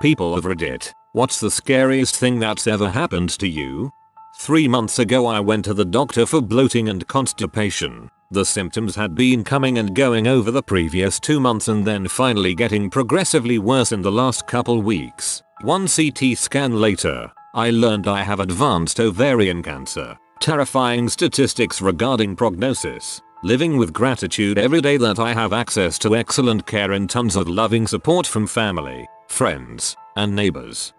People of Reddit, what's the scariest thing that's ever happened to you? 3 months ago I went to the doctor for bloating and constipation. The symptoms had been coming and going over the previous 2 months and then finally getting progressively worse in the last couple weeks. One CT scan later, I learned I have advanced ovarian cancer. Terrifying statistics regarding prognosis. Living with gratitude every day that I have access to excellent care and tons of loving support from family, friends, and neighbors.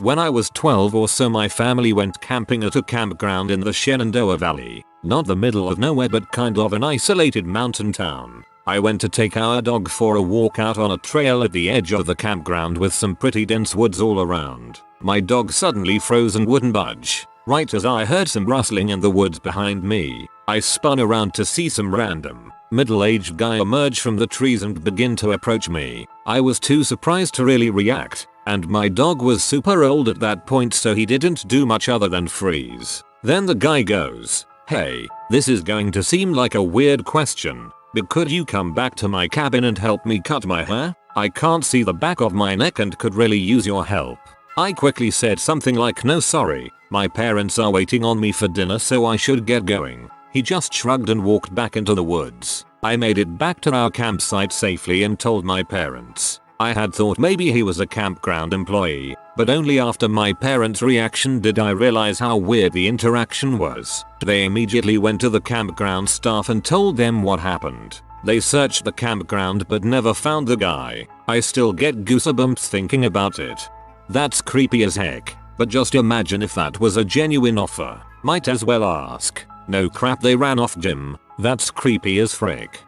When I was 12 or so, my family went camping at a campground in the Shenandoah Valley. Not the middle of nowhere but kind of an isolated mountain town. I went to take our dog for a walk out on a trail at the edge of the campground with some pretty dense woods all around. My dog suddenly froze and wouldn't budge. Right as I heard some rustling in the woods behind me, I spun around to see some random, middle-aged guy emerge from the trees and begin to approach me. I was too surprised to really react, and my dog was super old at that point so he didn't do much other than freeze. Then the guy goes, "Hey, this is going to seem like a weird question, but could you come back to my cabin and help me cut my hair? I can't see the back of my neck and could really use your help." I quickly said something like, "No sorry, my parents are waiting on me for dinner so I should get going." He just shrugged and walked back into the woods. I made it back to our campsite safely and told my parents. I had thought maybe he was a campground employee, but only after my parents' reaction did I realize how weird the interaction was. They immediately went to the campground staff and told them what happened. They searched the campground but never found the guy. I still get goosebumps thinking about it. That's creepy as heck, but just imagine if that was a genuine offer. Might as well ask. No crap, they ran off, Jim. That's creepy as frick.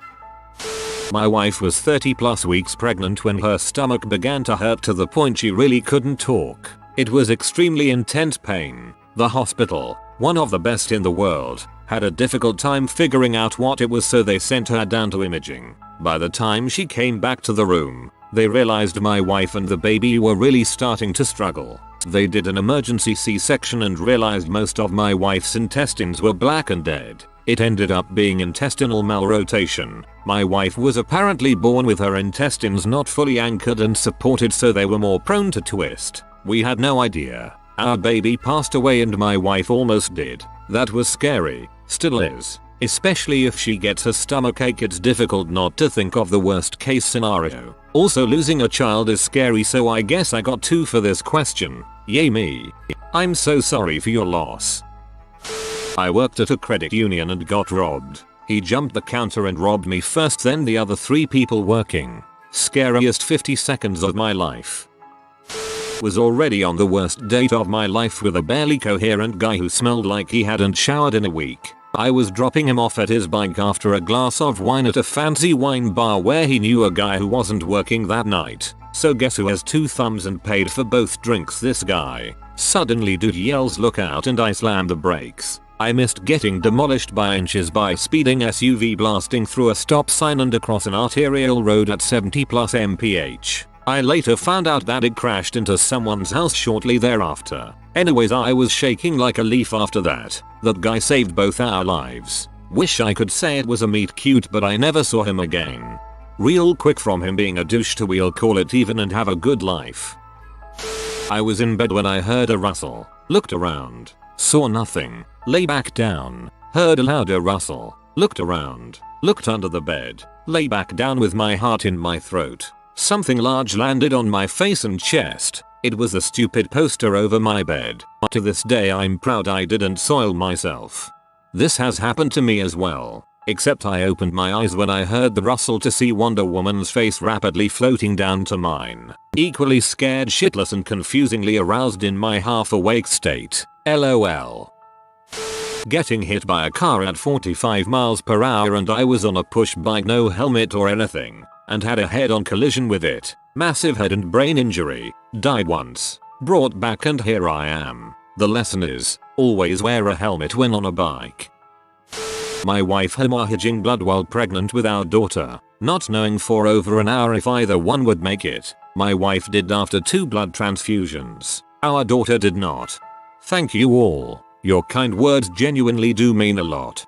My wife was 30+ weeks pregnant when her stomach began to hurt to the point she really couldn't talk. It was extremely intense pain. The hospital, one of the best in the world, had a difficult time figuring out what it was so they sent her down to imaging. By the time she came back to the room, they realized my wife and the baby were really starting to struggle. They did an emergency C-section and realized most of my wife's intestines were black and dead. It ended up being intestinal malrotation. My wife was apparently born with her intestines not fully anchored and supported so they were more prone to twist. We had no idea. Our baby passed away and my wife almost did. That was scary. Still is. Especially if she gets a stomachache, it's difficult not to think of the worst case scenario. Also, losing a child is scary, so I guess I got 2 for this question. Yay me. I'm so sorry for your loss. I worked at a credit union and got robbed. He jumped the counter and robbed me first, then the other 3 people working. Scariest 50 seconds of my life. Was already on the worst date of my life with a barely coherent guy who smelled like he hadn't showered in a week. I was dropping him off at his bike after a glass of wine at a fancy wine bar where he knew a guy who wasn't working that night. So guess who has 2 thumbs and paid for both drinks? This guy. Suddenly dude yells "look out" and I slam the brakes. I missed getting demolished by inches by speeding SUV blasting through a stop sign and across an arterial road at 70+ mph. I later found out that it crashed into someone's house shortly thereafter. Anyways, I was shaking like a leaf after that. That guy saved both our lives. Wish I could say it was a meet cute, but I never saw him again. Real quick from him being a douche to we'll call it even and have a good life. I was in bed when I heard a rustle. Looked around. Saw nothing. Lay back down. Heard a louder rustle. Looked around. Looked under the bed. Lay back down with my heart in my throat. Something large landed on my face and chest. It was a stupid poster over my bed. To this day I'm proud I didn't soil myself. This has happened to me as well. Except I opened my eyes when I heard the rustle to see Wonder Woman's face rapidly floating down to mine. Equally scared shitless and confusingly aroused in my half-awake state. LOL. Getting hit by a car at 45 miles per hour and I was on a push bike, no helmet or anything, and had a head-on collision with it. Massive head and brain injury. Died once. Brought back and here I am. The lesson is, always wear a helmet when on a bike. My wife hemorrhaging blood while pregnant with our daughter, not knowing for over an hour if either one would make it. My wife did after 2 blood transfusions. Our daughter did not. Thank you all. Your kind words genuinely do mean a lot.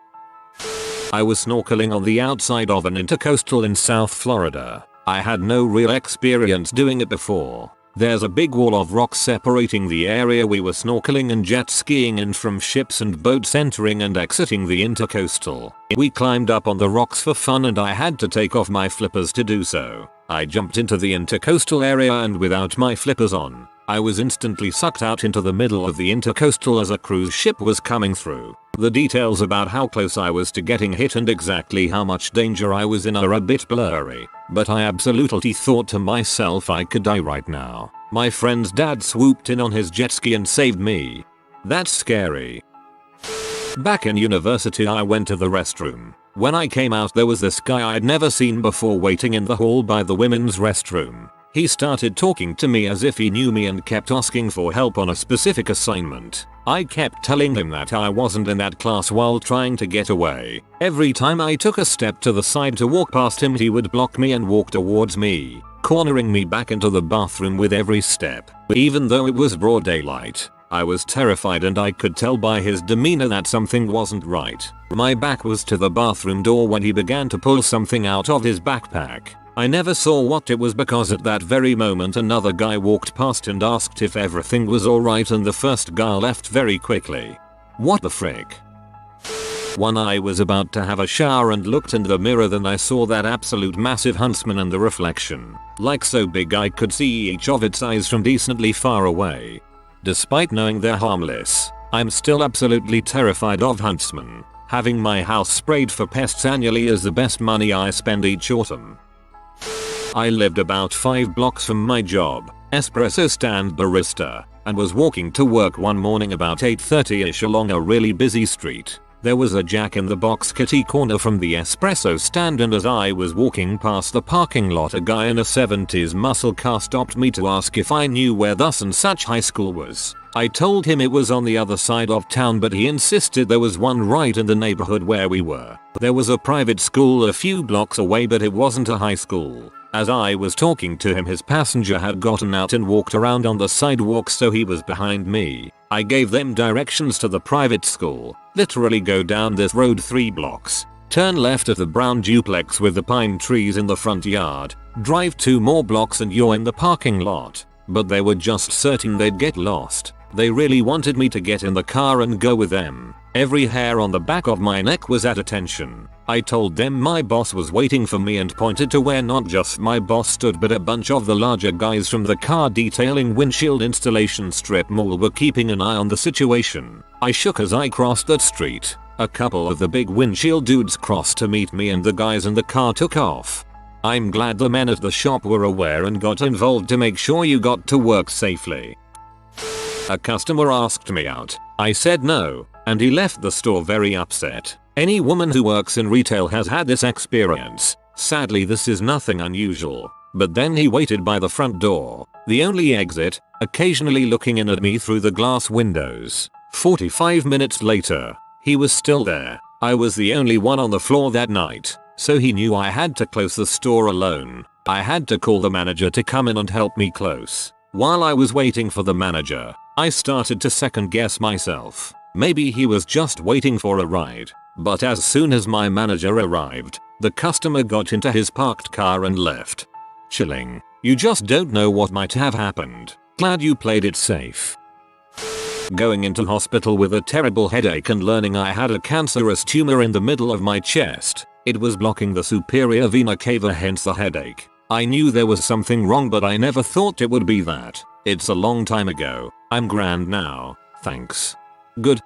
I was snorkeling on the outside of an intercoastal in South Florida. I had no real experience doing it before. There's a big wall of rocks separating the area we were snorkeling and jet skiing in from ships and boats entering and exiting the intercoastal. We climbed up on the rocks for fun and I had to take off my flippers to do so. I jumped into the intercoastal area and without my flippers on, I was instantly sucked out into the middle of the intercoastal as a cruise ship was coming through. The details about how close I was to getting hit and exactly how much danger I was in are a bit blurry, but I absolutely thought to myself I could die right now. My friend's dad swooped in on his jet ski and saved me. That's scary. Back in university I went to the restroom. When I came out there was this guy I'd never seen before waiting in the hall by the women's restroom. He started talking to me as if he knew me and kept asking for help on a specific assignment. I kept telling him that I wasn't in that class while trying to get away. Every time I took a step to the side to walk past him he would block me and walk towards me, cornering me back into the bathroom with every step. Even though it was broad daylight, I was terrified and I could tell by his demeanor that something wasn't right. My back was to the bathroom door when he began to pull something out of his backpack. I never saw what it was because at that very moment another guy walked past and asked if everything was alright and the first guy left very quickly. What the frick? One I was about to have a shower and looked in the mirror, then I saw that absolute massive huntsman in the reflection. Like so big I could see each of its eyes from decently far away. Despite knowing they're harmless, I'm still absolutely terrified of huntsmen. Having my house sprayed for pests annually is the best money I spend each autumn. I lived about 5 blocks from my job, espresso stand barista, and was walking to work one morning about 8:30ish along a really busy street. There was a Jack in the Box kitty corner from the espresso stand, and as I was walking past the parking lot a guy in a 70s muscle car stopped me to ask if I knew where thus and such high school was. I told him it was on the other side of town, but he insisted there was one right in the neighborhood where we were. There was a private school a few blocks away, but it wasn't a high school. As I was talking to him his passenger had gotten out and walked around on the sidewalk, so he was behind me. I gave them directions to the private school. Literally go down this road 3 blocks. Turn left at the brown duplex with the pine trees in the front yard. Drive 2 more blocks and you're in the parking lot. But they were just certain they'd get lost. They really wanted me to get in the car and go with them. Every hair on the back of my neck was at attention. I told them my boss was waiting for me and pointed to where not just my boss stood but a bunch of the larger guys from the car detailing windshield installation strip mall were keeping an eye on the situation. I shook as I crossed that street. A couple of the big windshield dudes crossed to meet me and the guys in the car took off. I'm glad the men at the shop were aware and got involved to make sure you got to work safely. A customer asked me out. I said no, and he left the store very upset. Any woman who works in retail has had this experience. Sadly this is nothing unusual. But then he waited by the front door, the only exit, occasionally looking in at me through the glass windows. 45 minutes later, he was still there. I was the only one on the floor that night, so he knew I had to close the store alone. I had to call the manager to come in and help me close. While I was waiting for the manager, I started to second guess myself. Maybe he was just waiting for a ride. But as soon as my manager arrived, the customer got into his parked car and left. Chilling. You just don't know what might have happened. Glad you played it safe. Going into hospital with a terrible headache and learning I had a cancerous tumor in the middle of my chest. It was blocking the superior vena cava, hence the headache. I knew there was something wrong, but I never thought it would be that. It's a long time ago. I'm grand now. Thanks. Good.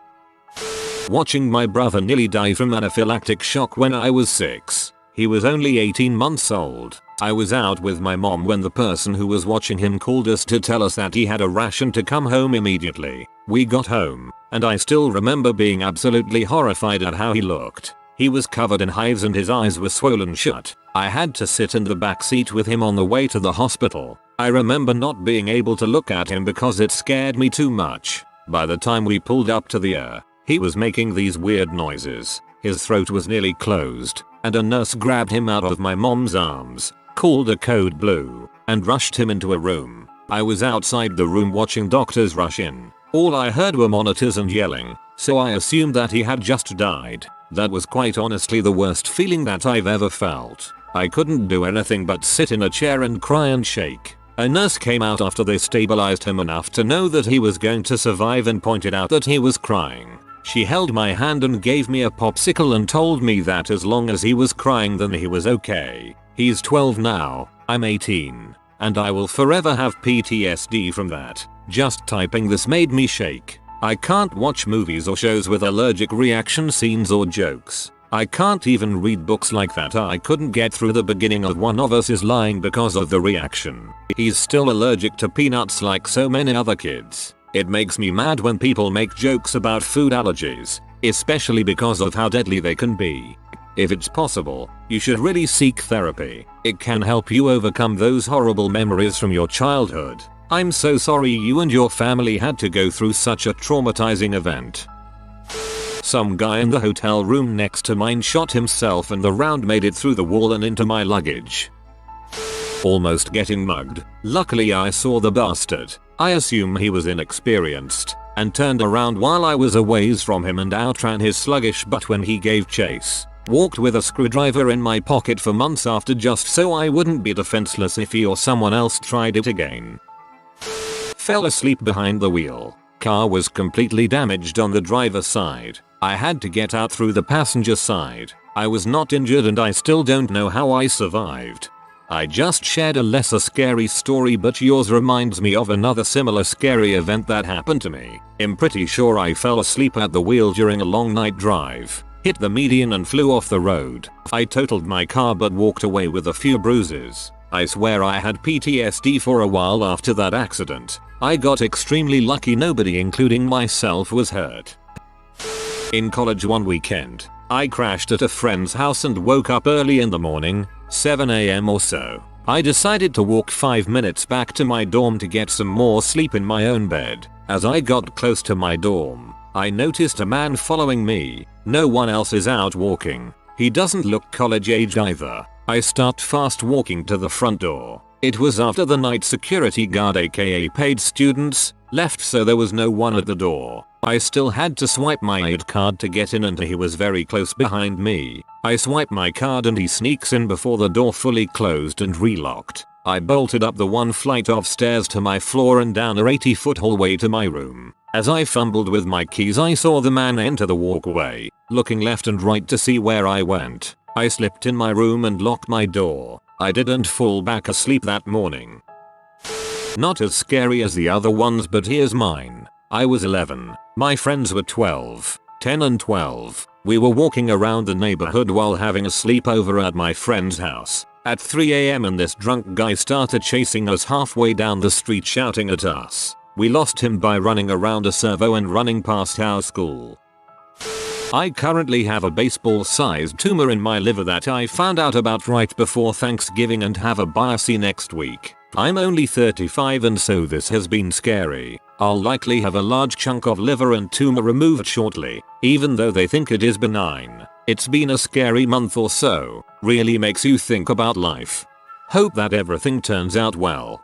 Watching my brother nearly die from anaphylactic shock when I was 6. He was only 18 months old. I was out with my mom when the person who was watching him called us to tell us that he had a rash and to come home immediately. We got home, and I still remember being absolutely horrified at how he looked. He was covered in hives and his eyes were swollen shut. I had to sit in the back seat with him on the way to the hospital. I remember not being able to look at him because it scared me too much. By the time we pulled up to the he was making these weird noises. His throat was nearly closed, and a nurse grabbed him out of my mom's arms, called a code blue, and rushed him into a room. I was outside the room watching doctors rush in. All I heard were monitors and yelling, so I assumed that he had just died. That was quite honestly the worst feeling that I've ever felt. I couldn't do anything but sit in a chair and cry and shake. A nurse came out after they stabilized him enough to know that he was going to survive and pointed out that he was crying. She held my hand and gave me a popsicle and told me that as long as he was crying then he was okay. He's 12 now, I'm 18, and I will forever have PTSD from that. Just typing this made me shake. I can't watch movies or shows with allergic reaction scenes or jokes. I can't even read books like that. I couldn't get through the beginning of One of Us is Lying because of the reaction. He's still allergic to peanuts like so many other kids. It makes me mad when people make jokes about food allergies, especially because of how deadly they can be. If it's possible, you should really seek therapy. It can help you overcome those horrible memories from your childhood. I'm so sorry you and your family had to go through such a traumatizing event. Some guy in the hotel room next to mine shot himself and the round made it through the wall and into my luggage. Almost getting mugged. Luckily I saw the bastard. I assume he was inexperienced, and turned around while I was a ways from him and outran his sluggish butt when he gave chase. Walked with a screwdriver in my pocket for months after just so I wouldn't be defenseless if he or someone else tried it again. Fell asleep behind the wheel. Car was completely damaged on the driver's side. I had to get out through the passenger side. I was not injured and I still don't know how I survived. I just shared a lesser scary story, but yours reminds me of another similar scary event that happened to me. I'm pretty sure I fell asleep at the wheel during a long night drive, hit the median and flew off the road. I totaled my car but walked away with a few bruises. I swear I had PTSD for a while after that accident. I got extremely lucky, nobody including myself was hurt. In college one weekend, I crashed at a friend's house and woke up early in the morning, 7 AM or so. I decided to walk 5 minutes back to my dorm to get some more sleep in my own bed. As I got close to my dorm, I noticed a man following me. No one else is out walking. He doesn't look college age either. I start fast walking to the front door. It was after the night security guard, aka paid students, left, so there was no one at the door. I still had to swipe my aid card to get in and he was very close behind me. I swipe my card and he sneaks in before the door fully closed and relocked. I bolted up the one flight of stairs to my floor and down a 80-foot hallway to my room. As I fumbled with my keys I saw the man enter the walkway, looking left and right to see where I went. I slipped in my room and locked my door. I didn't fall back asleep that morning. Not as scary as the other ones, but here's mine. I was 11. My friends were 12, 10 and 12. We were walking around the neighborhood while having a sleepover at my friend's house. At 3 AM and this drunk guy started chasing us halfway down the street shouting at us. We lost him by running around a servo and running past our school. I currently have a baseball-sized tumor in my liver that I found out about right before Thanksgiving and have a biopsy next week. I'm only 35 and so this has been scary. I'll likely have a large chunk of liver and tumor removed shortly, even though they think it is benign. It's been a scary month or so. Really makes you think about life. Hope that everything turns out well.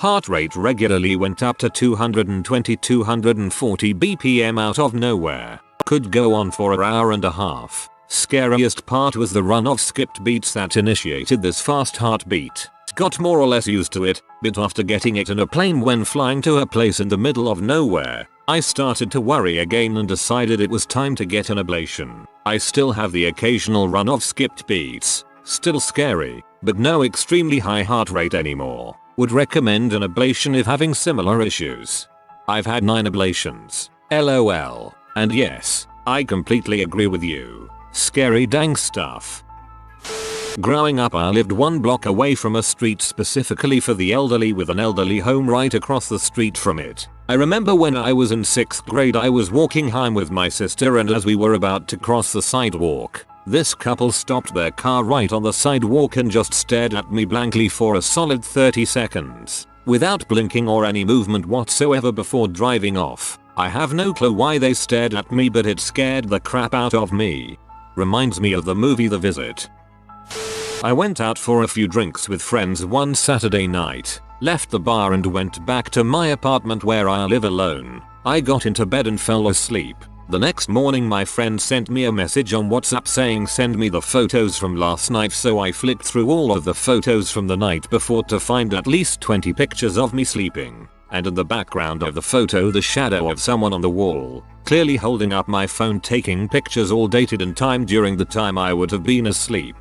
Heart rate regularly went up to 220-240 BPM out of nowhere. Could go on for an hour and a half. Scariest part was the run of skipped beats that initiated this fast heartbeat. Got more or less used to it, but after getting it in a plane when flying to a place in the middle of nowhere, I started to worry again and decided it was time to get an ablation. I still have the occasional run of skipped beats. Still scary, but no extremely high heart rate anymore. Would recommend an ablation if having similar issues. I've had 9 ablations. LOL. And yes, I completely agree with you. Scary dang stuff. Growing up I lived 1 block away from a street specifically for the elderly with an elderly home right across the street from it. I remember when I was in 6th grade I was walking home with my sister and as we were about to cross the sidewalk, this couple stopped their car right on the sidewalk and just stared at me blankly for a solid 30 seconds, without blinking or any movement whatsoever before driving off. I have no clue why they stared at me, but it scared the crap out of me. Reminds me of the movie The Visit. I went out for a few drinks with friends one Saturday night, left the bar and went back to my apartment where I live alone. I got into bed and fell asleep. The next morning my friend sent me a message on WhatsApp saying send me the photos from last night, so I flicked through all of the photos from the night before to find at least 20 pictures of me sleeping, and in the background of the photo the shadow of someone on the wall, clearly holding up my phone, taking pictures all dated and timed during the time I would have been asleep.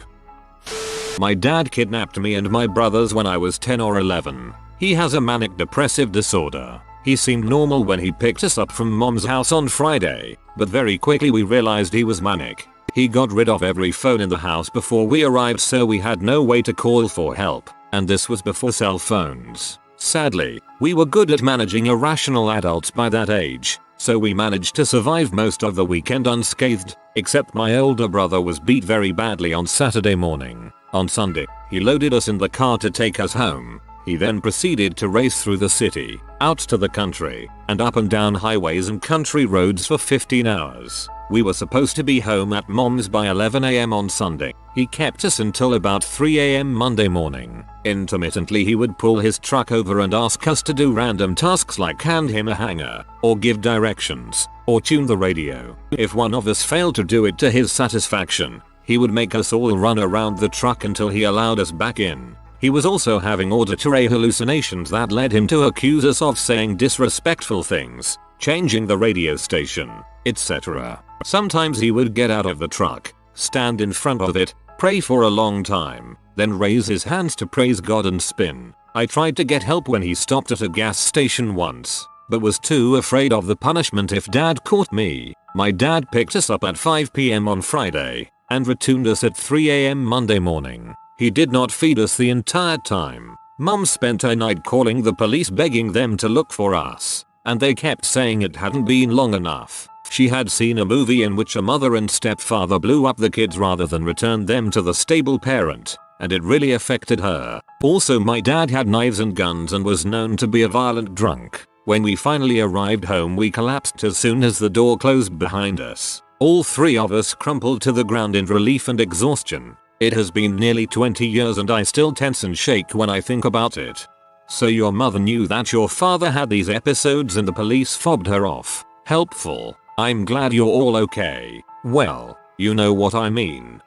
My dad kidnapped me and my brothers when I was 10 or 11. He has a manic depressive disorder. He seemed normal when he picked us up from mom's house on Friday, but very quickly we realized he was manic. He got rid of every phone in the house before we arrived, so we had no way to call for help, and this was before cell phones. Sadly, we were good at managing irrational adults by that age, so we managed to survive most of the weekend unscathed, except my older brother was beat very badly on Saturday morning. On Sunday, he loaded us in the car to take us home. He then proceeded to race through the city, out to the country, and up and down highways and country roads for 15 hours. We were supposed to be home at mom's by 11 AM on Sunday. He kept us until about 3 AM Monday morning. Intermittently he would pull his truck over and ask us to do random tasks like hand him a hanger, or give directions, or tune the radio. If one of us failed to do it to his satisfaction, he would make us all run around the truck until he allowed us back in. He was also having auditory hallucinations that led him to accuse us of saying disrespectful things, changing the radio station, etc. Sometimes he would get out of the truck, stand in front of it, pray for a long time, then raise his hands to praise God and spin. I tried to get help when he stopped at a gas station once, but was too afraid of the punishment if dad caught me. My dad picked us up at 5 PM on Friday, and returned us at 3 AM Monday morning. He did not feed us the entire time. Mum spent a night calling the police begging them to look for us, and they kept saying it hadn't been long enough. She had seen a movie in which a mother and stepfather blew up the kids rather than return them to the stable parent, and it really affected her. Also, my dad had knives and guns and was known to be a violent drunk. When we finally arrived home we collapsed as soon as the door closed behind us. All three of us crumpled to the ground in relief and exhaustion. It has been nearly 20 years and I still tense and shake when I think about it. So your mother knew that your father had these episodes and the police fobbed her off. Helpful. I'm glad you're all okay. Well, you know what I mean.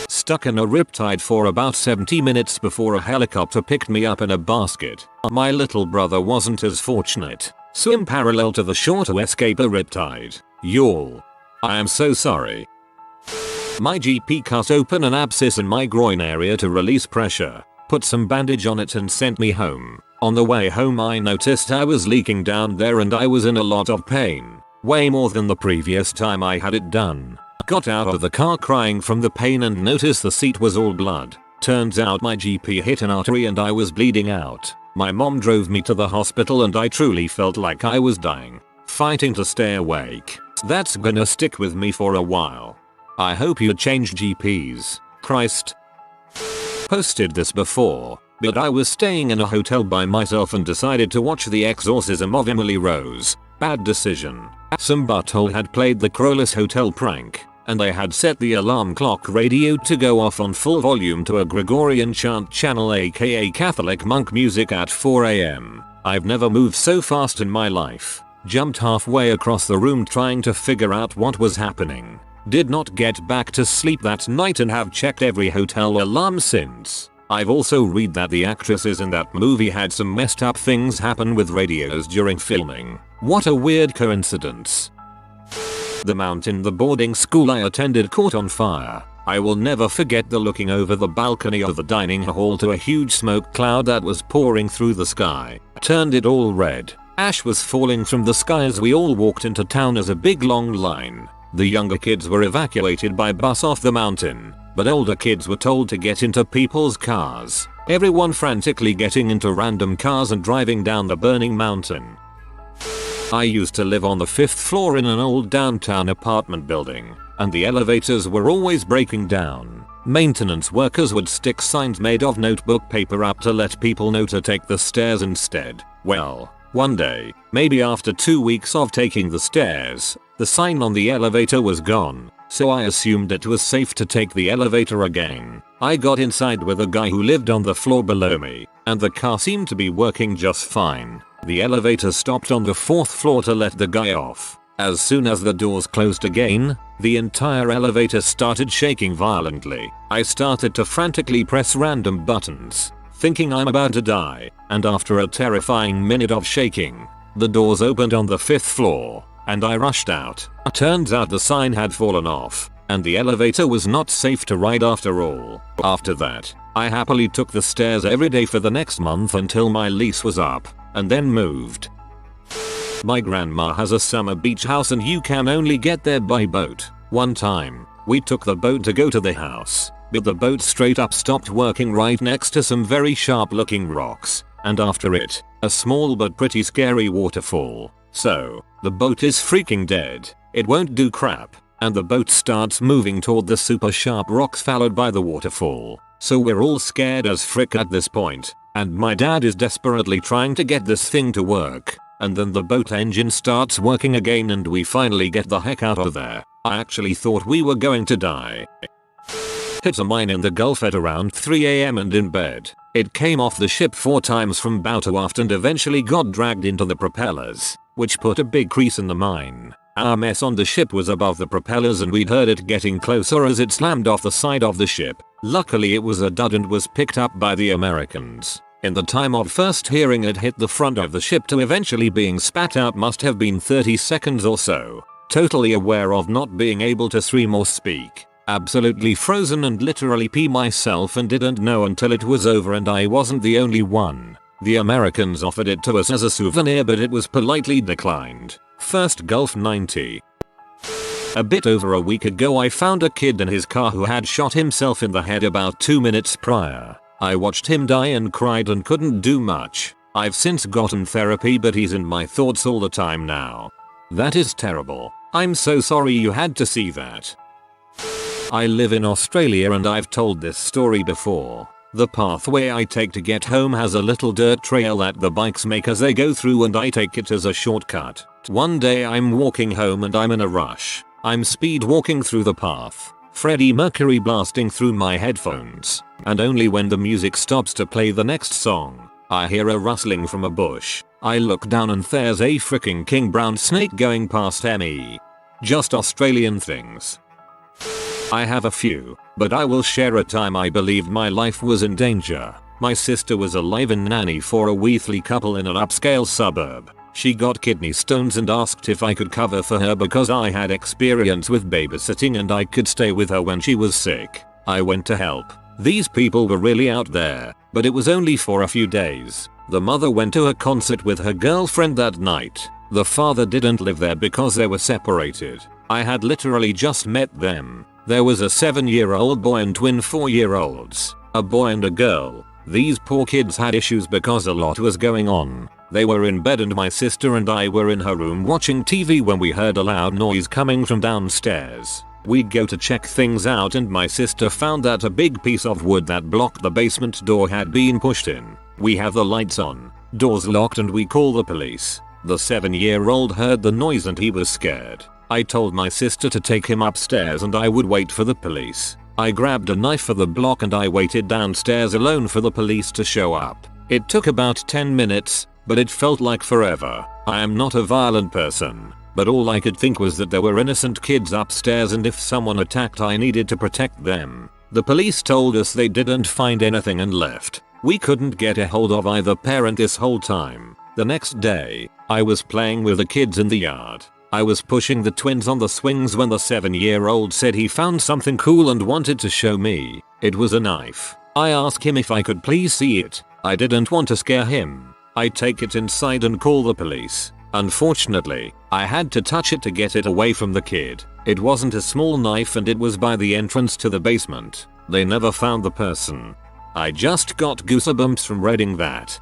Stuck in a riptide for about 70 minutes before a helicopter picked me up in a basket. My little brother wasn't as fortunate. Swim parallel to the shore to escape a riptide. Y'all. I am so sorry. My GP cut open an abscess in my groin area to release pressure, put some bandage on it and sent me home. On the way home I noticed I was leaking down there and I was in a lot of pain. Way more than the previous time I had it done. Got out of the car crying from the pain and noticed the seat was all blood. Turns out my GP hit an artery and I was bleeding out. My mom drove me to the hospital and I truly felt like I was dying, fighting to stay awake. That's gonna stick with me for a while. I hope you change GPs. Christ. Posted this before, but I was staying in a hotel by myself and decided to watch The Exorcism of Emily Rose. Bad decision. Some butthole had played the Crowless Hotel prank, and I had set the alarm clock radio to go off on full volume to a Gregorian chant channel aka Catholic monk music at 4 AM. I've never moved so fast in my life. Jumped halfway across the room trying to figure out what was happening. Did not get back to sleep that night and have checked every hotel alarm since. I've also read that the actresses in that movie had some messed up things happen with radios during filming. What a weird coincidence. The mountain the boarding school I attended caught on fire. I will never forget the looking over the balcony of the dining hall to a huge smoke cloud that was pouring through the sky. Turned it all red. Ash was falling from the sky as we all walked into town as a big long line. The younger kids were evacuated by bus off the mountain, but older kids were told to get into people's cars. Everyone frantically getting into random cars and driving down the burning mountain. I used to live on the 5th floor in an old downtown apartment building, and the elevators were always breaking down. Maintenance workers would stick signs made of notebook paper up to let people know to take the stairs instead. Well, one day, maybe after 2 weeks of taking the stairs, the sign on the elevator was gone, so I assumed it was safe to take the elevator again. I got inside with a guy who lived on the floor below me, and the car seemed to be working just fine. The elevator stopped on the 4th floor to let the guy off. As soon as the doors closed again, the entire elevator started shaking violently. I started to frantically press random buttons, thinking I'm about to die, and after a terrifying minute of shaking, the doors opened on the 5th floor, and I rushed out. Turns out the sign had fallen off, and the elevator was not safe to ride after all. After that, I happily took the stairs every day for the next month until my lease was up, and then moved. My grandma has a summer beach house and you can only get there by boat. One time, we took the boat to go to the house, but the boat straight up stopped working right next to some very sharp looking rocks, and after it, a small but pretty scary waterfall. So, the boat is freaking dead, it won't do crap, and the boat starts moving toward the super sharp rocks followed by the waterfall. So we're all scared as frick at this point, and my dad is desperately trying to get this thing to work. And then the boat engine starts working again and we finally get the heck out of there. I actually thought we were going to die. Hit a mine in the Gulf at around 3 AM and in bed. It came off the ship 4 times from bow to aft and eventually got dragged into the propellers, which put a big crease in the mine. Our mess on the ship was above the propellers and we'd heard it getting closer as it slammed off the side of the ship. Luckily it was a dud and was picked up by the Americans. In the time of first hearing it hit the front of the ship to eventually being spat out must have been 30 seconds or so. Totally aware of not being able to scream or speak. Absolutely frozen and literally pee myself and didn't know until it was over and I wasn't the only one. The Americans offered it to us as a souvenir but it was politely declined. First Gulf 90. A bit over a week ago I found a kid in his car who had shot himself in the head about 2 minutes prior. I watched him die and cried and couldn't do much. I've since gotten therapy but he's in my thoughts all the time now. That is terrible. I'm so sorry you had to see that. I live in Australia and I've told this story before. The pathway I take to get home has a little dirt trail that the bikes make as they go through and I take it as a shortcut. One day I'm walking home and I'm in a rush. I'm speed walking through the path. Freddie Mercury blasting through my headphones, and only when the music stops to play the next song, I hear a rustling from a bush. I look down and there's a freaking king brown snake going past me. Just Australian things. I have a few, but I will share a time I believed my life was in danger. My sister was a live-in nanny for a wealthy couple in an upscale suburb. She got kidney stones and asked if I could cover for her because I had experience with babysitting and I could stay with her when she was sick. I went to help. These people were really out there, but it was only for a few days. The mother went to a concert with her girlfriend that night. The father didn't live there because they were separated. I had literally just met them. There was a 7-year-old boy and twin 4-year-olds, a boy and a girl. These poor kids had issues because a lot was going on. They were in bed and my sister and I were in her room watching TV when we heard a loud noise coming from downstairs. We go to check things out and my sister found that a big piece of wood that blocked the basement door had been pushed in. We have the lights on, doors locked and we call the police. The 7-year-old heard the noise and he was scared. I told my sister to take him upstairs and I would wait for the police. I grabbed a knife for the block and I waited downstairs alone for the police to show up. It took about 10 minutes, but it felt like forever. I am not a violent person, but all I could think was that there were innocent kids upstairs and if someone attacked I needed to protect them. The police told us they didn't find anything and left. We couldn't get a hold of either parent this whole time. The next day, I was playing with the kids in the yard. I was pushing the twins on the swings when the 7-year-old said he found something cool and wanted to show me. It was a knife. I asked him if I could please see it. I didn't want to scare him. I take it inside and call the police. Unfortunately, I had to touch it to get it away from the kid. It wasn't a small knife and it was by the entrance to the basement. They never found the person. I just got goosebumps from reading that.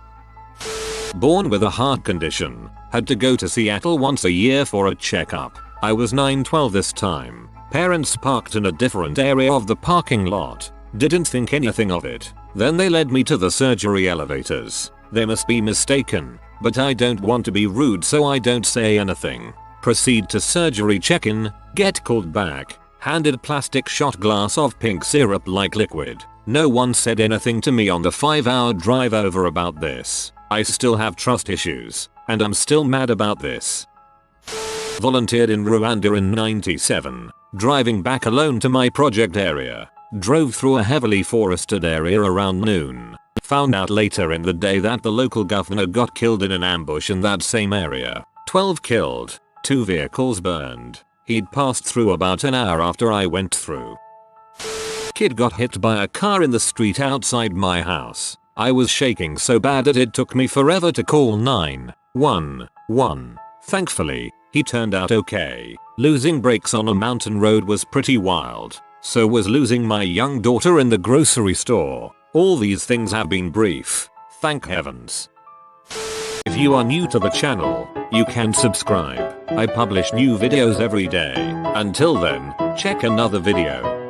Born with a heart condition, had to go to Seattle once a year for a checkup. I was 9-12 this time. Parents parked in a different area of the parking lot. Didn't think anything of it. Then they led me to the surgery elevators. They must be mistaken, but I don't want to be rude so I don't say anything. Proceed to surgery check-in, get called back, handed plastic shot glass of pink syrup like liquid. No one said anything to me on the 5-hour drive over about this. I still have trust issues, and I'm still mad about this. volunteered in Rwanda in '97. Driving back alone to my project area. Drove through a heavily forested area around noon. Found out later in the day that the local governor got killed in an ambush in that same area. 12 killed. 2 vehicles burned. He'd passed through about an hour after I went through. Kid got hit by a car in the street outside my house. I was shaking so bad that it took me forever to call 911. Thankfully, he turned out okay. Losing brakes on a mountain road was pretty wild. So was losing my young daughter in the grocery store. All these things have been brief. Thank heavens. If you are new to the channel, you can subscribe. I publish new videos every day. Until then, check another video.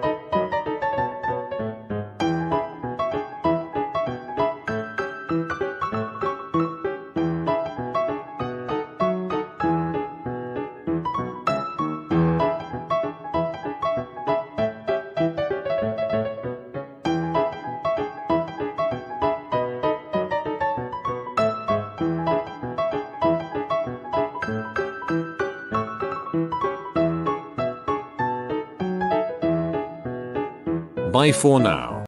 Bye for now.